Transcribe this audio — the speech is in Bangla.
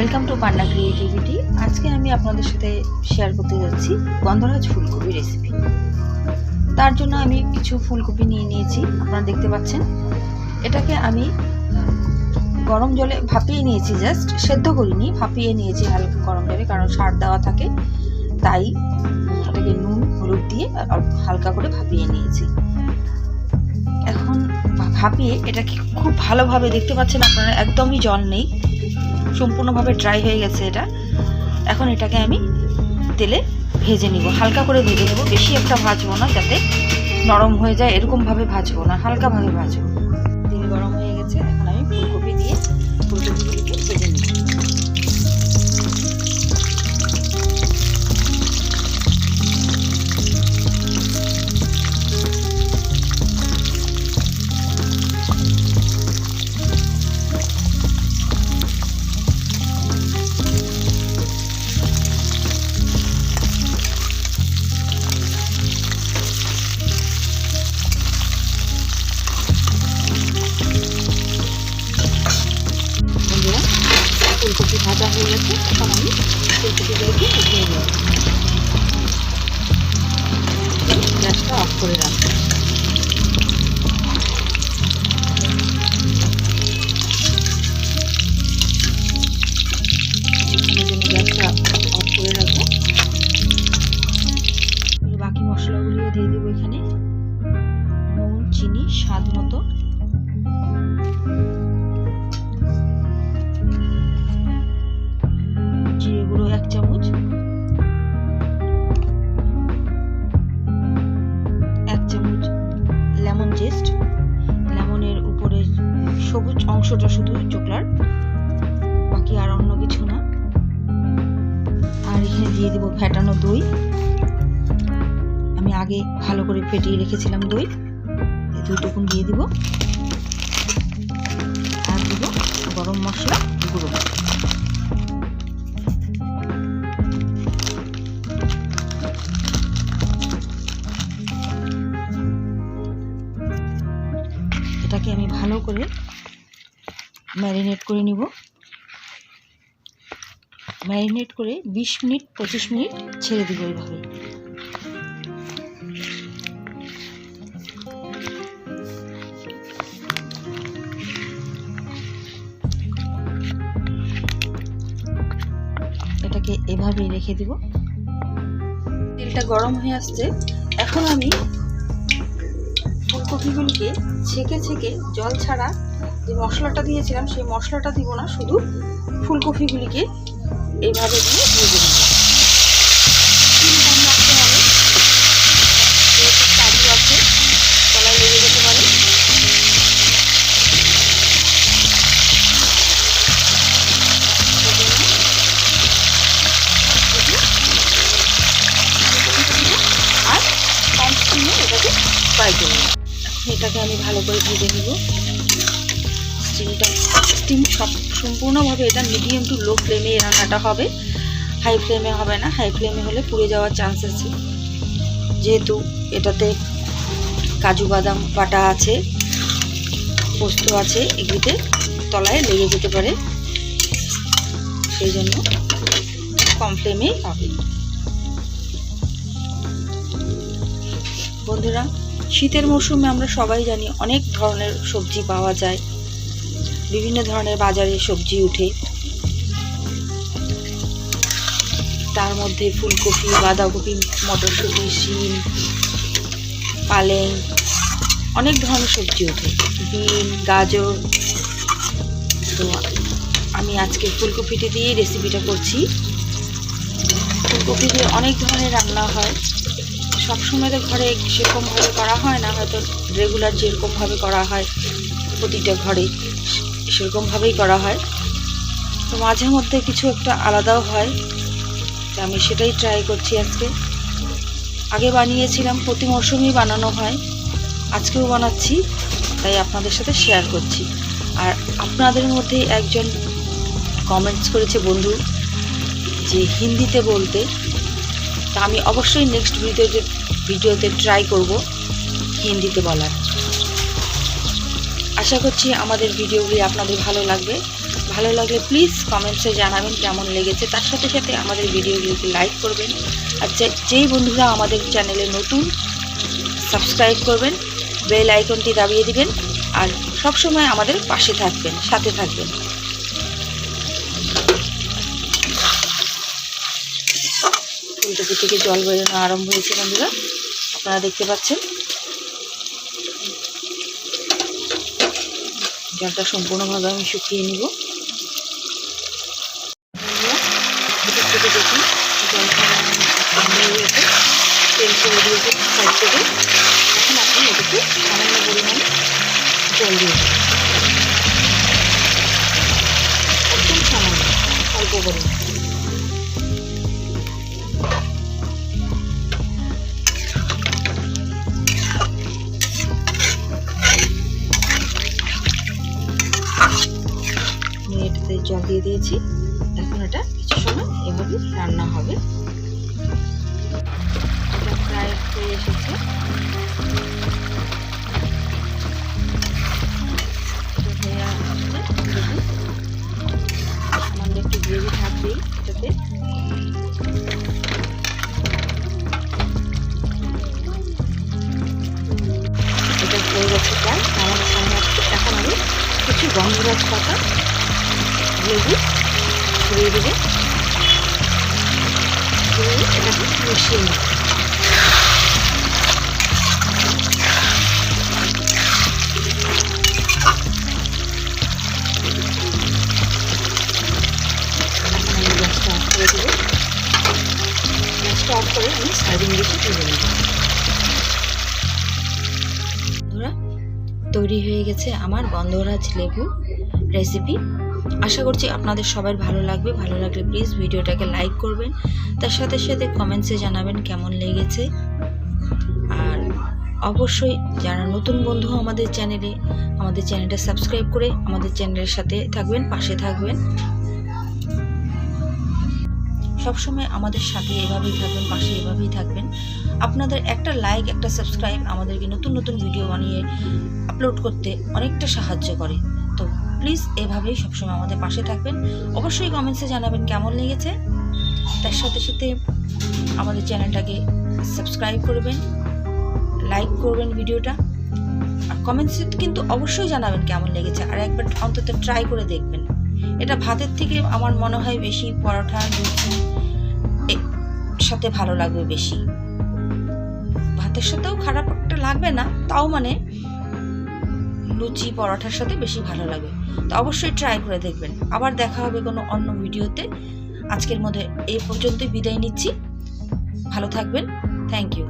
Welcome to Panna creativity. আজকে আমি আপনাদের সাথে শেয়ার করতে যাচ্ছি গন্ধরাজ ফুলকপি রেসিপি। তার জন্য আমি কিছু ফুলকপি নিয়ে নিয়েছি, আপনারা দেখতে পাচ্ছেন। এটাকে আমি গরম জলে ভাপিয়ে নিয়েছি, জাস্ট সেদ্ধ করিনি, ভাপিয়ে নিয়েছি হালকা গরম জলে, কারণ সার দেওয়া থাকে, তাই এটাকে নুন হলুদ দিয়ে হালকা করে ভাপিয়ে নিয়েছি। এখন ভাপিয়ে এটাকে খুব ভালোভাবে, দেখতে পাচ্ছেন আপনারা, একদমই জল নেই, সম্পূর্ণভাবে ড্রাই হয়ে গেছে এটা। এখন এটাকে আমি তেলে ভেজে নিব, হালকা করে ভেজে নেব, বেশি একটা ভাজবো না যাতে নরম হয়ে যায়, এরকমভাবে ভাজবো না, হালকাভাবে ভাজবো। তেল গরম হয়ে গেছে, এখন আমি ফুলকপি দিয়ে ফুলকপিগুলিকে ভেজে নিব। ফুলকপি ভাজা হয়ে গেছে, এখন আমি ফুলকপিগুলোকে উঠিয়ে দেব, গ্যাসটা অফ করে রাখবো। গ্যাসটা অফ করে রাখবো। বাকি মশলাগুলিও দিয়ে দেবো এখানে, নুন, চিনি স্বাদ মতো, জিরে গুঁড়ো 1 চামচ, 1 চামচ লেমন জেস্ট, লেমনের উপরে সবুজ অংশটা শুধু চোকলার, বাকি আর অন্য কিছু না। আর এখানে দিয়ে দেবো ফেটানো দই, আমি আগে ভালো করে ফেটিয়ে রেখেছিলাম দই, এই 2 টুকুন দিয়ে দিব। আর দেবো গরম মশলা গুঁড়ো। এটাকে আমি ভালো করে ম্যারিনেট করে নিব, ম্যারিনেট করে 20 মিনিট 25 মিনিট ছেড়ে দিব এইভাবে। এটাকে এভাবে রেখে দিব। তেলটা গরম হয়ে আসছে, এখন আমি ফুলকপিগুলিকে ছেঁকে ছেঁকে জল ছাড়া যে মশলাটা দিয়েছিলাম সেই মশলাটা দিব না, শুধু ফুলকপিগুলিকে এইভাবে দিয়ে ভেজে নেব। রাখতে হবে, কাজু আছে, তলায় লেগে যেতে পারে। আর কম স্টিমে এটাকে ফ্রাই করব। এটাকে আমি ভালো করে ভেজে নিব। স্টিম সম্পূর্ণভাবে এটা মিডিয়াম টু লো ফ্লেমে রান্নাটা হবে, হাই ফ্লেমে হবে না। হাই ফ্লেমে হলে পুড়ে যাওয়ার চান্স আছে, যেহেতু এটাতে কাজু বাদাম বাটা আছে, পোস্ত আছে, এগুলিতে তলায় লেগে যেতে পারে, সেই জন্য কম ফ্লেমেই হবে। বন্ধুরা, শীতের মরশুমে আমরা সবাই জানি অনেক ধরনের সবজি পাওয়া যায়, বিভিন্ন ধরনের বাজারে সবজি উঠে, তার মধ্যে ফুলকপি, বাঁধাকপি, মটরশুঁটি, শিম, পালেং, অনেক ধরনের সবজি ওঠে, বিন, গাজর। তো আমি আজকে ফুলকপিটা দিয়ে রেসিপিটা করছি। ফুলকপি দিয়ে অনেক ধরনের রান্না হয়, সবসময় তো ঘরে সেরকমভাবে করা হয় না, হয়তো রেগুলার যেরকমভাবে করা হয় প্রতিটা ঘরে সেরকমভাবেই করা হয়, তো মাঝে মধ্যে কিছু একটা আলাদাও হয়, তো আমি সেটাই ট্রাই করছি আজকে। আগে বানিয়েছিলাম, প্রতি মরশুমেই বানানো হয়, আজকেও বানাচ্ছি, তাই আপনাদের সাথে শেয়ার করছি। আর আপনাদের মধ্যে একজন কমেন্টস করেছে বন্ধু যে হিন্দিতে বলতে, তা আমি অবশ্যই নেক্সট ভিডিওতে ট্রাই করব হিন্দিতে বলার। আশা করছি আমাদের ভিডিওগুলি আপনাদের ভালো লাগবে। ভালো লাগলে প্লিজ কমেন্টসে জানাবেন কেমন লেগেছে। তার সাথে সাথে আমাদের ভিডিওগুলিকে লাইক করবেন। আর যেই বন্ধুরা আমাদের চ্যানেলে নতুন, সাবস্ক্রাইব করবেন, বেল আইকনটি দাবিয়ে দিবেন, আর সবসময় আমাদের পাশে থাকবেন, সাথে থাকবেন। ফুলকপি থেকে জল বেরোনো আরম্ভ হয়েছে বন্ধুরা, আপনারা দেখতে পাচ্ছেন। জলটা সম্পূর্ণভাবে আমি শুকিয়ে নিব। থেকে দেখুন জলটা বন্ধ হয়ে গেছে, তেল ছেড়ে দিয়েছে সাইড থেকে। এখন আপনি এটাকে সামান্য পরিমাণে জল দিয়ে দেবেন, একদম সামান্য, অল্প পরিমাণ। এটাতে জল দিয়ে দিয়েছি। এখন এটা কিছু সময় এভাবে রান্না হবে। এটা প্রায় হয়ে এসেছে। সামান্য একটু গ্রেভি থাকবেই এটাতে। এটা হয়ে গেছে প্রায়। আমাদের সামনে এখন আমি কিছু গন্ধরাজ পাতা লেবু ছড়িয়ে দেবে, এটাকে মিশিয়ে নেব। এখন আমি গ্যাসটা অফ করে দেবো। গ্যাসটা অফ করে আমি সার্ভিং ডিশে তুলে নেব। তৈরি হয়ে গেছে আমার গন্ধরাজ লেবু রেসিপি। আশা করছি আপনাদের সবার ভালো লাগবে। ভালো লাগলে প্লিজ ভিডিওটাকে লাইক করবেন, তার সাথে সাথে কমেন্টসে জানাবেন কেমন লেগেছে। আর অবশ্যই যারা নতুন বন্ধু আমাদের চ্যানেলটা সাবস্ক্রাইব করে আমাদের চ্যানেলের সাথে থাকবেন, পাশে থাকবেন। সবসময় আমাদের সাথে এভাবেই থাকবেন, পাশে এভাবেই থাকবেন। আপনাদের একটা লাইক, একটা সাবস্ক্রাইব আমাদেরকে নতুন নতুন ভিডিও বানিয়ে আপলোড করতে অনেকটা সাহায্য করে। তো প্লিজ এভাবেই সবসময় আমাদের পাশে থাকবেন। অবশ্যই কমেন্টসে জানাবেন কেমন লেগেছে। তার সাথে সাথে আমাদের চ্যানেলটাকে সাবস্ক্রাইব করবেন, লাইক করবেন ভিডিওটা। আর কমেন্টসে কিন্তু অবশ্যই জানাবেন কেমন লেগেছে। আর একবার অন্তত ট্রাই করে দেখবেন। এটা ভাতের থেকে আমার মনে হয় বেশি পরোটা, লুচি সাথে ভালো লাগবে বেশি। ভাতের সাথেও খারাপ একটা লাগবে না, তাও মানে লুচি পরোটার সাথে বেশি ভালো লাগবে। তো অবশ্যই ট্রাই করে দেখবেন। আবার দেখা হবে কোনো অন্য ভিডিওতে। আজকের মধ্যে এই পর্যন্তই বিদায় নিচ্ছি। ভালো থাকবেন। Thank you.